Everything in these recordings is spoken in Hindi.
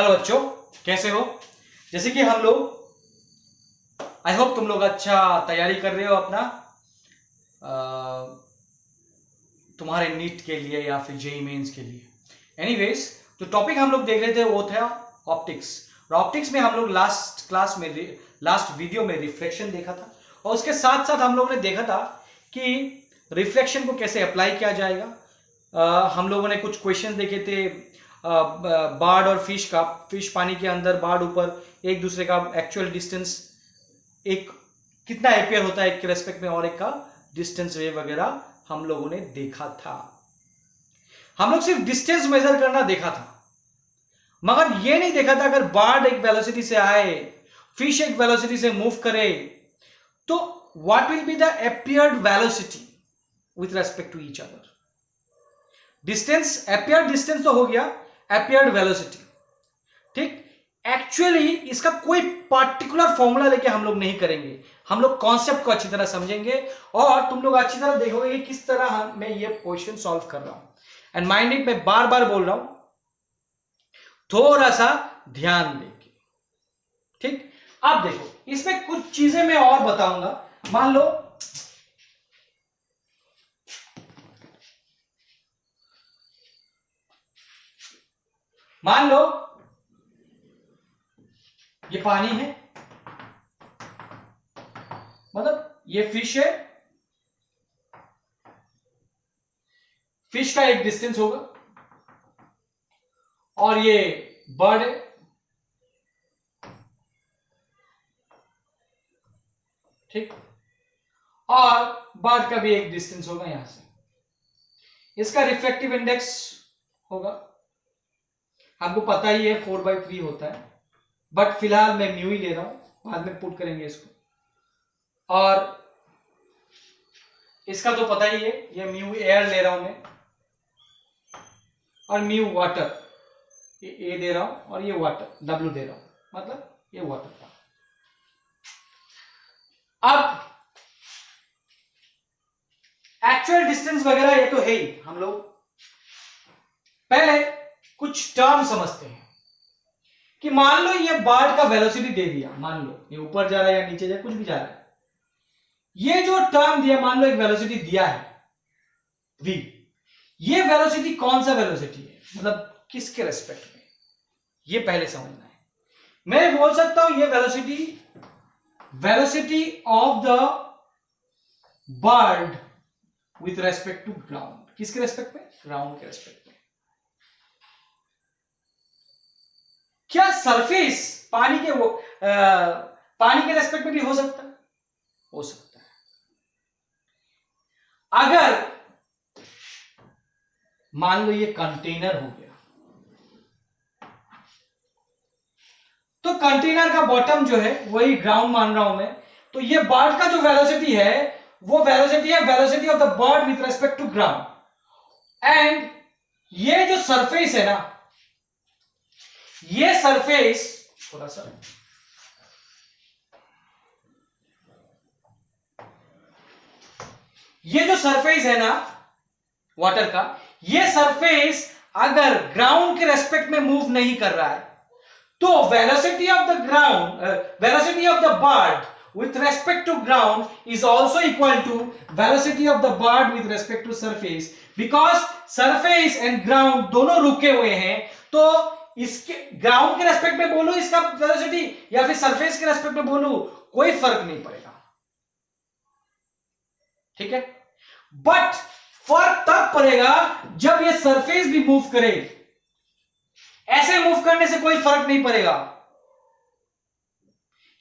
हेलो बच्चों, कैसे हो? जैसे कि हम लोग आई होप तुम लोग अच्छा तैयारी कर रहे हो अपना तुम्हारे नीट के लिए या फिर जेई मेंस के लिए। एनीवेज, जो टॉपिक हम लोग देख रहे थे वो था ऑप्टिक्स। और ऑप्टिक्स में हम लोग लास्ट वीडियो में रिफ्लेक्शन देखा था, और उसके साथ साथ हम लोगों ने देखा था कि रिफ्लेक्शन को कैसे अप्लाई किया जाएगा। हम लोगों ने कुछ क्वेश्चन देखे थे बार्ड और फिश का। फिश पानी के अंदर, बार्ड ऊपर, एक दूसरे का एक्चुअल डिस्टेंस एक कितना एपियर होता है एक के रेस्पेक्ट में, और एक का डिस्टेंस वे वगैरह हम लोगों ने देखा था। हम लोग सिर्फ डिस्टेंस मेजर करना देखा था, मगर ये नहीं देखा था अगर बार्ड एक वेलोसिटी से आए, फिश एक वेलोसिटी से मूव करे, तो what will be the appeared velocity with respect to each other. Distance, appeared distance तो हो गया, एपियर्ड वेलोसिटी, ठीक। एक्चुअली इसका कोई पार्टिकुलर फॉर्मूला लेके हम लोग नहीं करेंगे, हम लोग कॉन्सेप्ट को अच्छी तरह समझेंगे और तुम लोग अच्छी तरह देखोगे कि किस तरह मैं ये क्वेश्चन सॉल्व कर रहा हूं। एंड माइंड इट, मैं बार बार बोल रहा हूं, थोड़ा सा ध्यान देके, ठीक। अब देखो, इसमें कुछ चीजें मैं और बताऊंगा। मान लो ये पानी है, मतलब ये फिश है, फिश का एक डिस्टेंस होगा, और ये बर्ड है, ठीक। और बर्ड का भी एक डिस्टेंस होगा यहां से, इसका रिफ्लेक्टिव इंडेक्स होगा, हमको पता ही है 4/3 होता है, बट फिलहाल मैं म्यू ही ले रहा हूं, बाद में पुट करेंगे इसको। और इसका तो पता ही है, ये म्यू एयर ले रहा हूं मैं, और म्यू वाटर, ये ए दे रहा हूं, और ये वाटर डब्ल्यू दे रहा हूं, मतलब ये वाटर का। अब एक्चुअल डिस्टेंस वगैरह ये तो है ही, हम लोग पहले कुछ टर्म समझते हैं कि मान लो ये बर्ड का वेलोसिटी दे दिया, मान लो ये ऊपर जा रहा है या नीचे जा रहा है, कुछ भी जा रहा है, ये जो टर्म दिया, मान लो एक वेलोसिटी दिया है v, ये वेलोसिटी कौन सा वेलोसिटी है, मतलब किसके रेस्पेक्ट में, ये पहले समझना है। मैं बोल सकता हूं ये velocity of the bird with respect to ground. किसके रेस्पेक्ट में? ग्राउंड के रेस्पेक्ट में। क्या सरफेस पानी के पानी के रेस्पेक्ट में भी हो सकता है? हो सकता है। अगर मान लो ये कंटेनर हो गया, तो कंटेनर का बॉटम जो है वही ग्राउंड मान रहा हूं मैं, तो ये बर्ड का जो वेलोसिटी है वो वेलोसिटी है velocity of the bird with respect to ground. And ये जो सरफेस है ना, ये सरफेस, थोड़ा सा ये जो सरफेस है ना वाटर का, ये सरफेस अगर ग्राउंड के रेस्पेक्ट में मूव नहीं कर रहा है, तो velocity of the ground, velocity of the bird with respect to ground is also equal to velocity of the bird with respect to surface, because surface and ground दोनों रुके हुए हैं, तो इसके ग्राउंड के रेस्पेक्ट में बोलूं इसका वेलोसिटी या फिर सरफेस के रेस्पेक्ट में बोलूं, कोई फर्क नहीं पड़ेगा, ठीक है। बट फर्क तब पड़ेगा जब ये सरफेस भी मूव करे, ऐसे मूव करने से कोई फर्क नहीं पड़ेगा।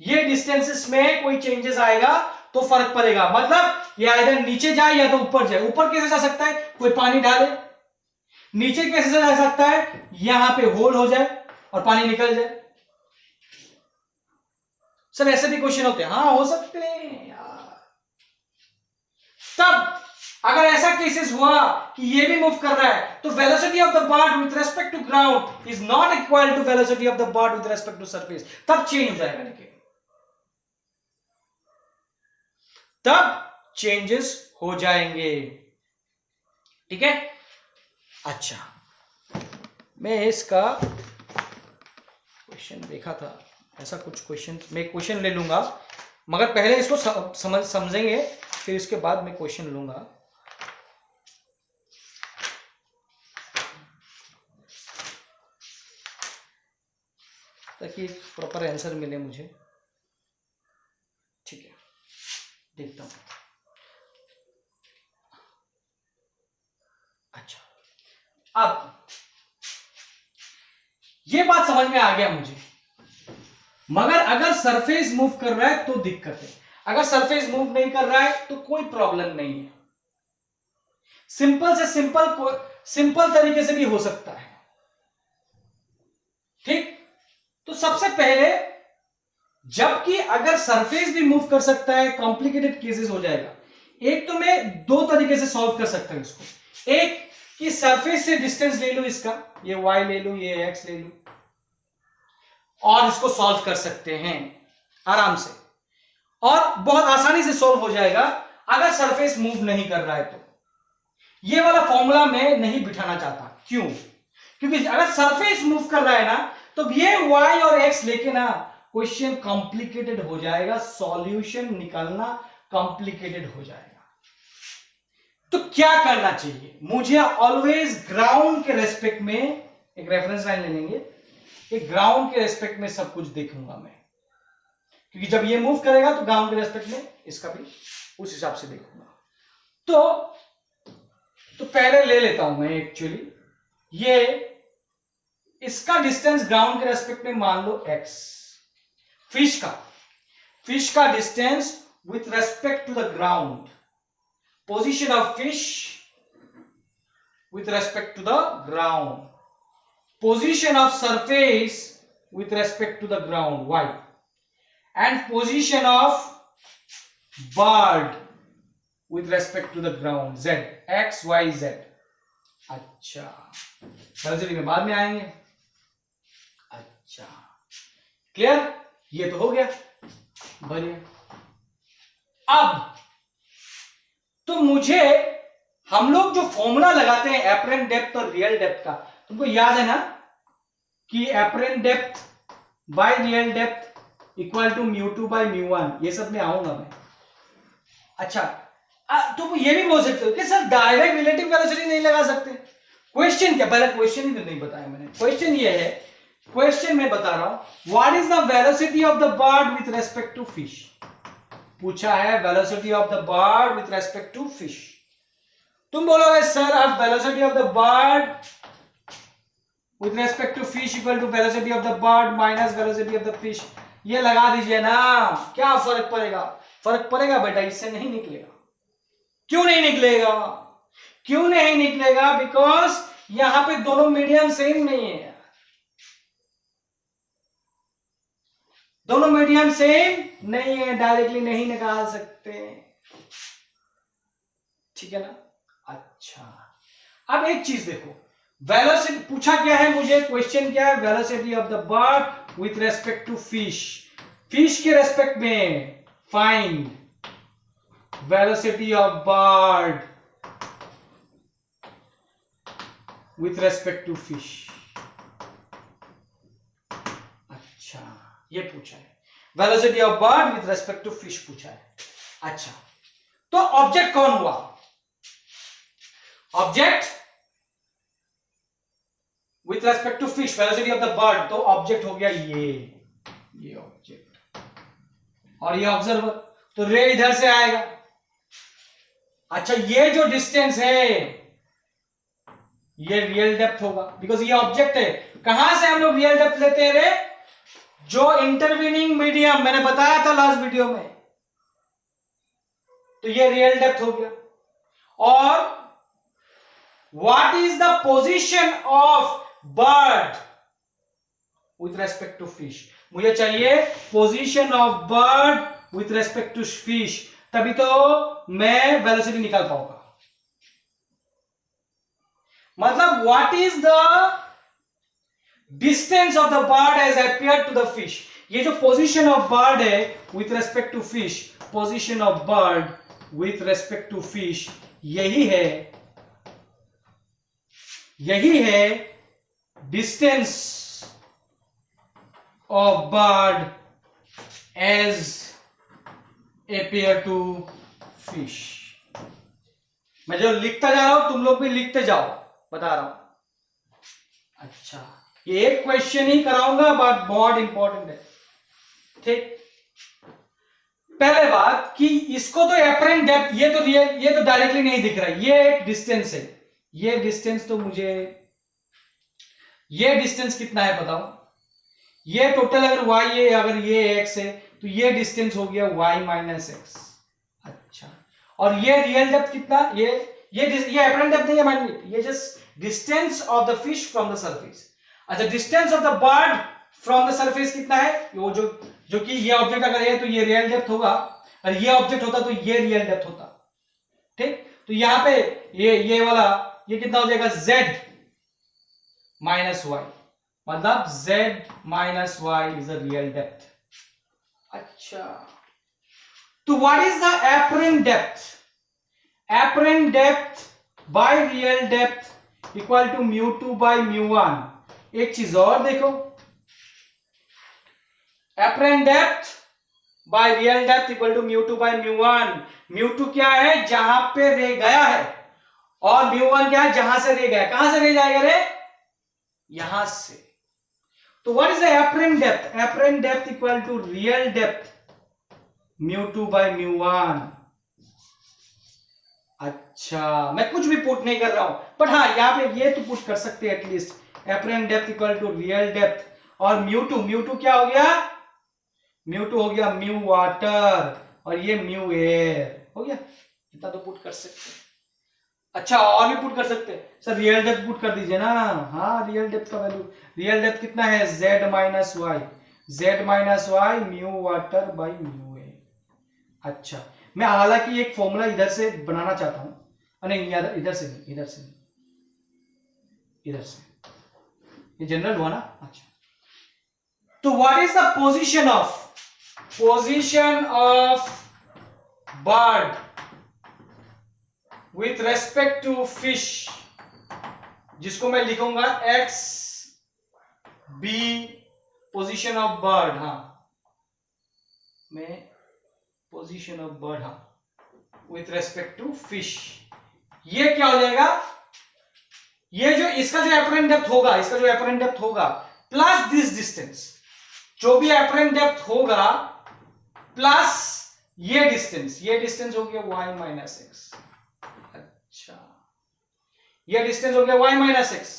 ये डिस्टेंसेस में कोई चेंजेस आएगा तो फर्क पड़ेगा, मतलब ये आइदर नीचे जाए या तो ऊपर जाए। ऊपर कैसे जा सकता है? कोई पानी डाले। नीचे कैसे जा सकता है? यहां पे होल हो जाए और पानी निकल जाए। सर ऐसे भी क्वेश्चन होते हैं? हाँ, हो सकते हैं यार। तब अगर ऐसा केसेस हुआ कि ये भी मूव कर रहा है, तो velocity of the bird with respect to ground is not equal to velocity of the bird with respect to surface, तब चेंज हो जाएगा, देखिए तब चेंजेस हो जाएंगे, ठीक है। अच्छा, मैं इसका क्वेश्चन देखा था ऐसा कुछ क्वेश्चन, मैं क्वेश्चन ले लूंगा मगर पहले इसको समझेंगे, फिर इसके बाद मैं क्वेश्चन लूंगा। ताकि प्रॉपर आंसर मिले मुझे। ठीक है, देखता हूं। अच्छा, अब ये बात समझ में आ गया मुझे, मगर अगर सरफेस मूव कर रहा है तो दिक्कत है, अगर सरफेस मूव नहीं कर रहा है तो कोई प्रॉब्लम नहीं है। सिंपल से सिंपल तरीके से भी हो सकता है। ठीक, तो सबसे पहले, जबकि अगर सरफेस भी मूव कर सकता है, कॉम्प्लिकेटेड केसेस हो जाएगा। एक तो मैं दो तरीके से सॉल्व कर सकता हूं इसको। एक कि सरफेस से डिस्टेंस ले लो इसका, ये y ले लो, ये x ले लो, और इसको सॉल्व कर सकते हैं आराम से, और बहुत आसानी से सॉल्व हो जाएगा अगर सरफेस मूव नहीं कर रहा है तो। ये वाला फॉर्मूला मैं नहीं बिठाना चाहता। क्यों? क्योंकि अगर सरफेस मूव कर रहा है ना, तो ये y और x लेके ना क्वेश्चन कॉम्प्लिकेटेड हो जाएगा, सॉल्यूशन निकालना कॉम्प्लिकेटेड हो जाएगा। तो क्या करना चाहिए? मुझे ऑलवेज ग्राउंड के रेस्पेक्ट में एक रेफरेंस लाइन ले लेंगे, एक ग्राउंड के रेस्पेक्ट में सब कुछ देखूंगा मैं, क्योंकि जब ये मूव करेगा तो ग्राउंड के रेस्पेक्ट में इसका भी उस हिसाब से देखूंगा। तो पहले ले लेता हूं मैं एक्चुअली, ये इसका डिस्टेंस ग्राउंड के रेस्पेक्ट में मान लो x, फिश का distance with respect to the ground, position of fish with respect to the ground, position of surface with respect to the ground y, and position of bird with respect to the ground z, x y z। अच्छा, वेलोसिटी में बाद में आएंगे। अच्छा, क्लियर? ये तो हो गया, बढ़िया। अब तो मुझे, हम लोग जो फॉर्मूला लगाते हैं एपरेंट डेप्थ और रियल डेप्थ का, तुमको याद है ना कि apparent depth by real depth equal to μ2 by μ1, ये सब में आऊंगा मैं। अच्छा, तुम ये भी बोल सकते हो कि सर डायरेक्ट रिलेटिव वेलोसिटी नहीं लगा सकते। क्वेश्चन क्या, पहले क्वेश्चन ही तो नहीं बताया मैंने। क्वेश्चन ये है, क्वेश्चन में बता रहा हूं, what is the velocity of the bird with respect to fish. पूछा है velocity of the bird with respect to fish. तुम बोलोगे सर अब velocity of the bird with respect to fish equal to velocity of the bird minus velocity of the fish, ये लगा दीजिए ना, क्या फर्क पड़ेगा? फर्क पड़ेगा बेटा, इससे नहीं निकलेगा। क्यों नहीं निकलेगा? क्यों नहीं निकलेगा? बिकॉज यहां पे दोनों मीडियम सेम नहीं है, दोनों मीडियम सेम नहीं है, डायरेक्टली नहीं निकाल सकते। ठीक है ना? अच्छा, अब एक चीज देखो, वेलोसिटी पूछा क्या है मुझे, क्वेश्चन क्या है, velocity of the bird with respect to fish, fish के रेस्पेक्ट में find velocity of bird with respect to fish. अच्छा, ये पूछा है, velocity of bird with respect to fish पूछा है। अच्छा, तो ऑब्जेक्ट कौन हुआ? Object with respect to fish, velocity of the bird, तो ऑब्जेक्ट हो गया ये ऑब्जेक्ट, और ये ऑब्जर्वर, तो रे इधर से आएगा। अच्छा, ये जो डिस्टेंस है ये रियल डेप्थ होगा, बिकॉज ये ऑब्जेक्ट है। कहां से हम लोग रियल डेप्थ लेते हैं रे? जो इंटरवीनिंग मीडियम, मैंने बताया था लास्ट वीडियो में, तो ये रियल डेप्थ हो गया। और what is the position of bird with respect to fish, मुझे चाहिए position of bird with respect to fish, तभी तो मैं वेलोसिटी निकाल पाऊंगा। मतलब what is the distance of the bird as appear to the fish, ये जो पोजीशन ऑफ बर्ड है with respect to fish, position of bird with respect to fish, यही है distance of bird as appear to fish। मैं जो लिखता जा रहा हूं तुम लोग भी लिखते जाओ, बता रहा हूं। अच्छा, ये एक क्वेश्चन ही कराऊंगा बट बहुत इंपॉर्टेंट है। ठीक, पहले बात कि इसको तो एपरेंट डेप्थ, ये तो डायरेक्टली नहीं दिख रहा है, ये एक डिस्टेंस है। ये डिस्टेंस तो मुझे, ये डिस्टेंस कितना है बताओ। ये टोटल अगर y है, अगर ये x है तो ये डिस्टेंस हो गया y माइनस एक्स। अच्छा, और ये रियल डेप्थ कितना, ये एपरेंट डेप्थ नहीं है, मान लीजिए ये just distance of the fish from the surface. अच्छा, distance of the bird from the surface कितना है, वो जो कि ये ऑब्जेक्ट अगर है तो ये रियल डेप्थ होगा, और ये ऑब्जेक्ट होता तो ये रियल डेप्थ होता। ठीक, तो यहां पे ये वाला ये कितना हो जाएगा, z माइनस वाई, मतलब z minus y is the real depth. अच्छा, तो what is the apparent depth? Apparent depth by real depth equal to mu two by mu one. एक चीज और देखो, apparent depth by real depth equal to mu two by mu one. Mu two क्या है, जहां पे रे गया है, और म्यू वन क्या है, जहां से रे गया। कहां से रे जाएगा रे, यहां से। तो what is the apparent depth? Apparent depth equal to real depth mu two by mu one. अच्छा, मैं कुछ भी पुट नहीं कर रहा हूं, बट हाँ यहां पे ये तो पुट कर सकते हैं at least, apparent depth equal to real depth, और म्यू टू क्या हो गया, म्यू टू हो गया म्यू वाटर, और ये म्यू एयर हो गया। इतना तो पुट कर सकते हैं। अच्छा, और भी पुट कर सकते हैं सर, रियल डेप्थ पुट कर दीजिए ना। हाँ, रियल डेप्थ का वैल्यू, रियल डेप्थ कितना है, z minus Y mu water by mu A. अच्छा, मैं हालांकि एक फॉर्मूला इधर से बनाना चाहता हूं, नहीं इधर से नहीं, इधर से, ये जनरल हुआ ना। अच्छा, तो what is the position of bird with respect to fish, जिसको मैं लिखूंगा x b position of bird. हाँ, मैं पोजीशन ऑफ बर्ड, हाँ, विथ रेस्पेक्ट टू फिश, ये क्या हो जाएगा, ये जो इसका जो एपरेंट डेप्थ होगा प्लस दिस डिस्टेंस, जो भी एपरेंट डेप्थ होगा प्लस ये डिस्टेंस हो गया y माइनस एक्स। अच्छा, ये डिस्टेंस हो गया y माइनस एक्स।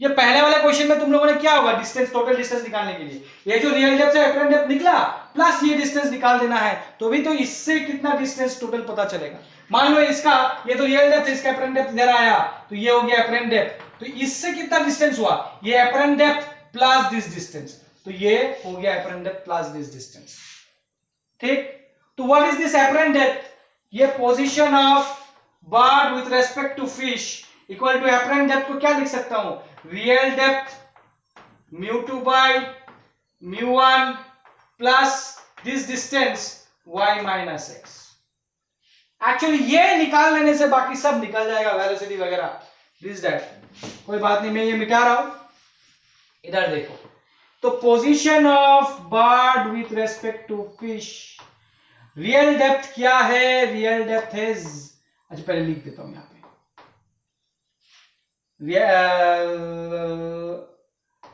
ये पहले वाले क्वेश्चन में तुम लोगों ने क्या होगा, डिस्टेंस, टोटल डिस्टेंस निकालने के लिए ये जो रियल डेप्थ है, एपरेंट डेप्थ निकला, प्लस ये डिस्टेंस निकाल देना है, तो भी तो इससे कितना डिस्टेंस टोटल पता चलेगा। मान लो इसका, ये तो रियल डेप्थ, इसका एपरेंट डेप्थ इधर आया, तो ये हो गया एपरेंट डेप्थ, तो इससे कितना डिस्टेंस हुआ, ये apparent depth plus this distance, तो ये हो गया apparent depth plus this distance. ठीक, तो what is this apparent depth, ये position of bird with respect to fish equal to apparent depth को क्या लिख सकता हूं, real depth mu two by mu one plus this distance y minus X. Actually ये निकाल लेने से बाकी सब निकल जाएगा, वेलोसिटी वगैरह, दिस दैट, कोई बात नहीं, मैं ये मिटा रहा हूं। इधर देखो, तो position of bird with respect to fish, real depth क्या है, रियल डेप्थ है, अच्छा पहले लिख देता हूं यहां पे,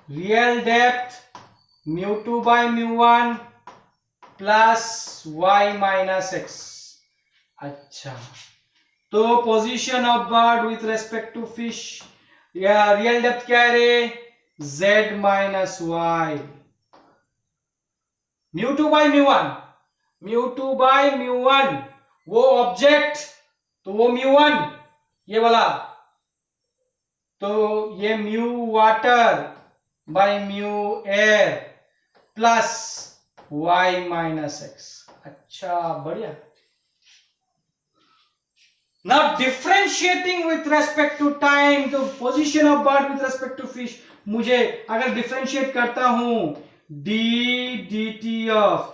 real depth mu two by mu one plus y minus x. अच्छा, तो position of bird with respect to fish, real depth क्या है रे, z minus Y, mu two by mu one, वो ऑब्जेक्ट, तो वो म्यू वन, ये वाला, तो ये mu water by mu air plus y minus x. अच्छा, बढ़िया। Now differentiating with respect to time, तो position of bird with respect to fish, मुझे अगर differentiate करता हूं d dt of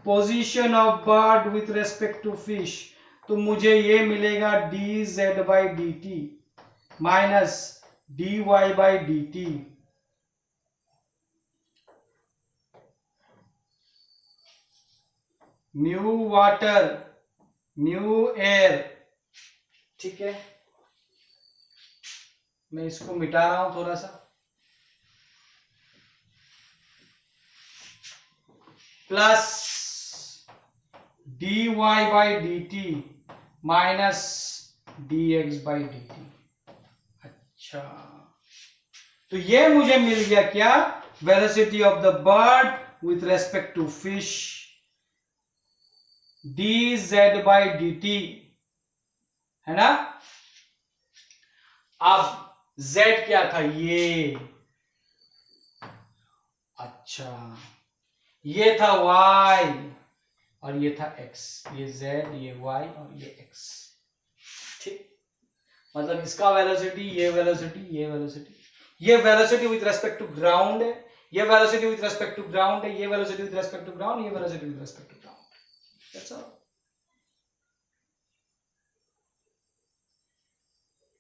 position of bird with respect to fish, तो मुझे ये मिलेगा dz by dt minus dy by dt। Mu water, mu air, ठीक है। मैं इसको मिटा रहा हूं थोड़ा सा, plus dy by d t minus dx by d t. अच्छा, तो ये मुझे मिल गया क्या, velocity of the bird with respect to fish, dz by d t, है ना। अब z क्या था, ये, अच्छा ये था y और ये था x, ये z, ये y और ये x, ठीक। मतलब इसका वेलोसिटी, ये वेलोसिटी, ये वेलोसिटी, ये velocity with respect to ground है, ये velocity with respect to ground है, ये velocity with respect to ground, ये velocity with respect to ground, that's all.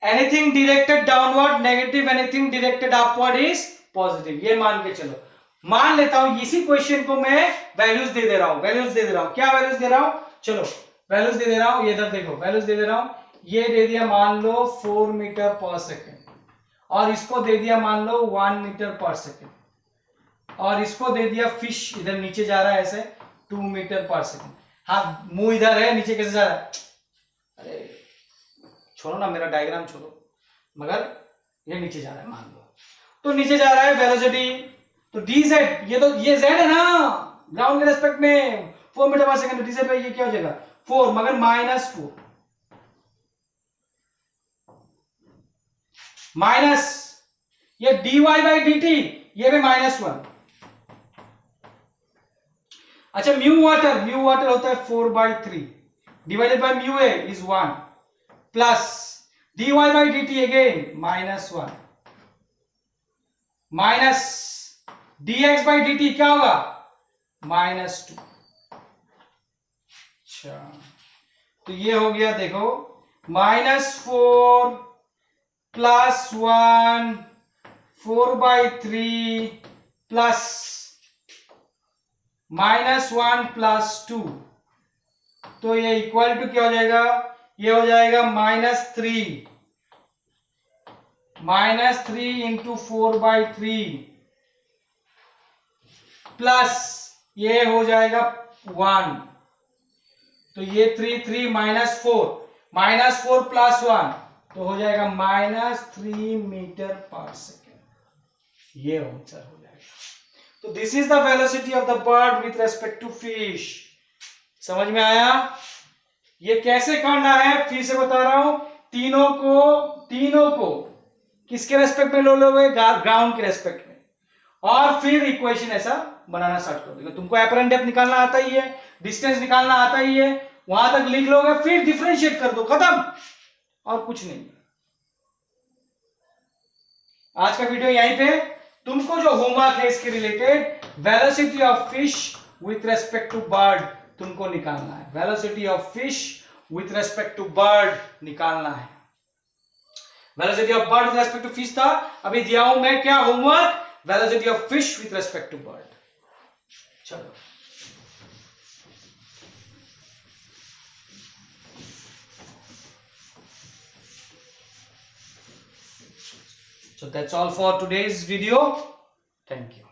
Anything directed downward negative, anything directed upward is positive, ये मान के चलो। मान लेता हूं इसी क्वेश्चन को मैं वैल्यूज दे दे रहा हूं, वैल्यूज दे दे रहा हूं, क्या वैल्यूज दे रहा हूं, चलो वैल्यूज दे दे रहा हूं, ये इधर देखो, वैल्यूज दे दे रहा हूं। ये दे दिया मान लो 4 मीटर पर सेकेंड, और इसको दे दिया मान लो 1 मीटर पर सेकेंड, और इसको दे दिया फिश, इधर नीचे जा रहा है ऐसे 2 मीटर पर सेकेंड। हाँ मुंह इधर है, नीचे कैसे जा रहा है, अरे छोड़ो ना, मेरा डायग्राम छोड़ो, मगर ये नीचे जा रहा है मान लो, तो नीचे जा रहा है वेलोसिटी, तो dz, ये तो ये z है ना ग्राउंड के रेस्पेक्ट में 4 मीटर पर सेकंड, dz भाई ये क्या हो जाएगा 4, मगर -4 माइनस ये dy बाई dt, ये भी -1। अच्छा म्यू वाटर होता है 4/3 divided by mu A is 1 plus dy by dt again -1 minus dx by dt क्या होगा -2। अच्छा तो ये हो गया देखो -4 प्लस 1 4/3 प्लस -1 प्लस 2, तो ये इक्वल टू क्या हो जाएगा, ये हो जाएगा -3 इंटू 4/3 प्लस ये हो जाएगा 1, तो ये 3 -4 प्लस 1 तो हो जाएगा -3 मीटर पर सेकेंड, ये आंसर हो जाएगा। तो this is the velocity of the bird with respect to fish. समझ में आया, ये कैसे करना है फिर से बता रहा हूं, तीनों को किसके रेस्पेक्ट में लो लोगे, ग्राउंड के रेस्पेक्ट में, और फिर इक्वेशन ऐसा बनाना स्टार्ट कर दोगे। तुमको एपरेंट डेप्थ निकालना आता ही है, डिस्टेंस निकालना आता ही है, वहां तक लिख लोगे, फिर डिफरेंशिएट कर दो, खत्म, और कुछ नहीं। आज का वीडियो यहीं पे, तुमको जो होमवर्क है इसके related velocity of fish with respect to bird तुमको निकालना है, velocity of fish with respect to bird निकालना है। Velocity of bird with respect to fish था, अभी दिया हूं मैं क्या homework, velocity of fish with respect to bird. चलो so that's all for today's video, thank you।